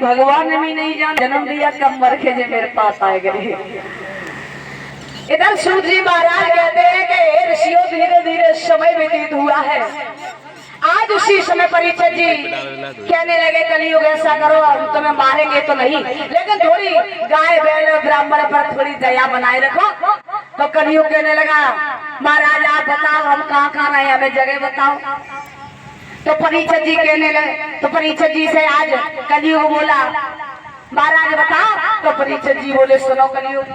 भगवान ने भी नहीं जान जन्म दिया कब मर के जे मेरे पास आए गए। इधर सूत जी महाराज कहते हैं कि ऋषियों धीरे धीरे समय व्यतीत हुआ है। आज उसी समय परीक्षित जी कहने लगे कलयुग ऐसा करो हम तुम्हें मारेंगे तो नहीं, लेकिन थोड़ी गाय बैल ब्राह्मण पर थोड़ी दया बनाए रखो। तो कलयुग कहने लगा महाराज आप बताओ हम कहाँ कहाँ रहे, हमें जगह बताओ। तो परीक्षित जी कहने लगे, तो परीक्षित जी से आज कलयुग बोला महाराज बताओ। तो परीक्षित जी बोले सुनो कलयुग,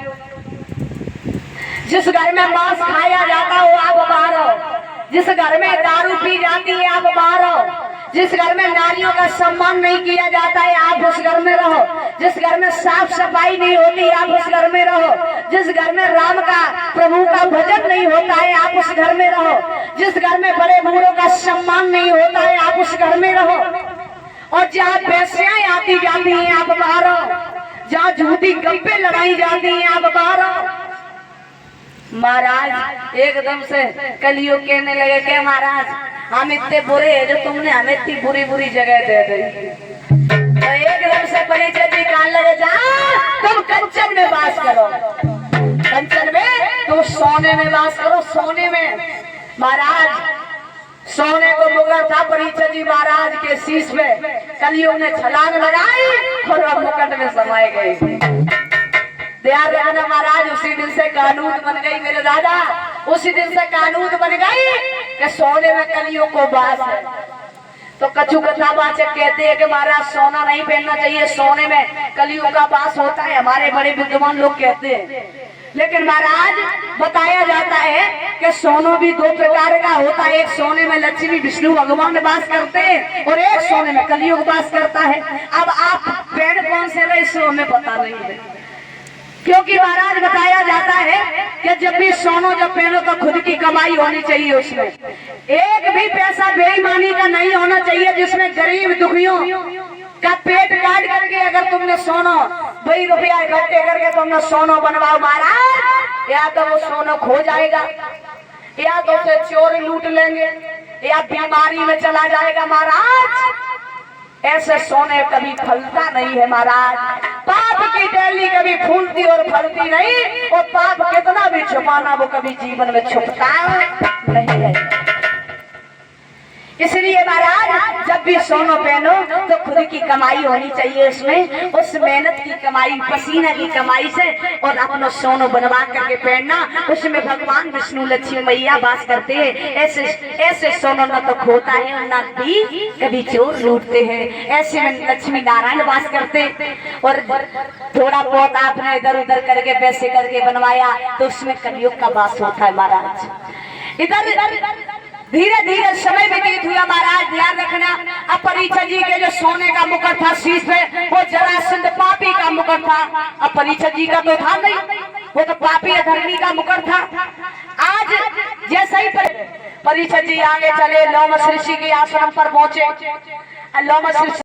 जिस घर में मांस खाया जाता हो आप बाहर हो, जिस घर में दारू पी जाती है आप बाहर हो, जिस घर में नारियों का सम्मान नहीं किया जाता है आप उस घर में रहो, जिस घर में साफ सफाई नहीं होती आप उस घर में रहो, जिस घर में राम का प्रभु का भजन नहीं होता है आप उस घर में रहो, जिस घर में बड़े बूढ़ों का सम्मान नहीं होता है आप उस घर में रहो, और जहाँ पैसियां आती जाती हैं आप बाहर हो, जहाँ झूठी गप्पे लगाई जाती हैं आप बाहर हो। महाराज एकदम से कलयुग कहने लगे कि महाराज हम इतने बुरे हैं जो तुमने हमें इतनी बुरी बुरी जगह दे दी। तो एकदम से परीक्षित जी कहने लगे जा तुम कंचन में वास करो, कंचन में तुम सोने में वास करो, सोने में। महाराज सोने को मुकुट था परीक्षित जी महाराज के शीश में, कलयुग ने छलांग लगाई और वह मुकुट में समाये गए। ध्यान रखना महाराज उसी दिन से कानून बन गई मेरे दादा, उसी दिन से कानून बन गई कि सोने में कलयुग को वास है। तो कछु कथावाचक कहते हैं कि महाराज सोना नहीं पहनना चाहिए, सोने में कलयुग का वास होता है, हमारे बड़े विद्वान लोग कहते हैं। लेकिन महाराज बताया जाता है कि सोना भी दो प्रकार का होता है, एक सोने में लक्ष्मी विष्णु भगवान वास करते हैं और एक सोने में कलयुग वास करता है। अब आप पहन कौन से रहे सो हमें पता नहीं है, क्योंकि महाराज बताया जाता है कि जब भी सोनो जब पहनो तो खुद की कमाई होनी चाहिए, उसमें एक भी पैसा बेईमानी का नहीं होना चाहिए, जिसमें गरीब दुखियों का पेट काट करके अगर तुमने सोनो 2 रुपया इकट्ठे करके तुमने सोनो बनवाओ महाराज, या तो वो सोनो खो जाएगा, या तो उसे चोर लूट लेंगे, या बीमारी में चला जाएगा महाराज। ऐसे सोने कभी फलता नहीं है महाराज, पाप की डेली कभी फूलती और फलती नहीं, और पाप कितना भी छुपाना वो कभी जीवन में छुपता नहीं है। इसलिए महाराज जब भी सोनो पहनो तो खुद की कमाई होनी चाहिए, उसमें उस मेहनत की कमाई पसीना की कमाई से, और अपना सोनो बनवा करके पहनना, उसमें भगवान विष्णु लक्ष्मी मैया वास करते हैं। ऐसे ऐसे सोनो न तो खोता है और न भी कभी चोर लूटते हैं, ऐसे में लक्ष्मी नारायण वास करते। और थोड़ा बहुत आपने इधर उधर करके पैसे करके बनवाया तो उसमें कलयुग का वास होता है महाराज। इधर धीरे धीरे समय व्यतीत हुआ महाराज, ध्यान रखना। अब परीक्षित जी के जो सोने का मुकुट था शीश पे, वो जरासंध पापी का मुकुट था। अब परीक्षित जी का तो था नहीं, वो तो पापी अधर्मी का मुकुट था। आज जैसे ही परीक्षित जी आगे चले, लोमस ऋषि के आश्रम पर पहुंचे। लोमस ऋषि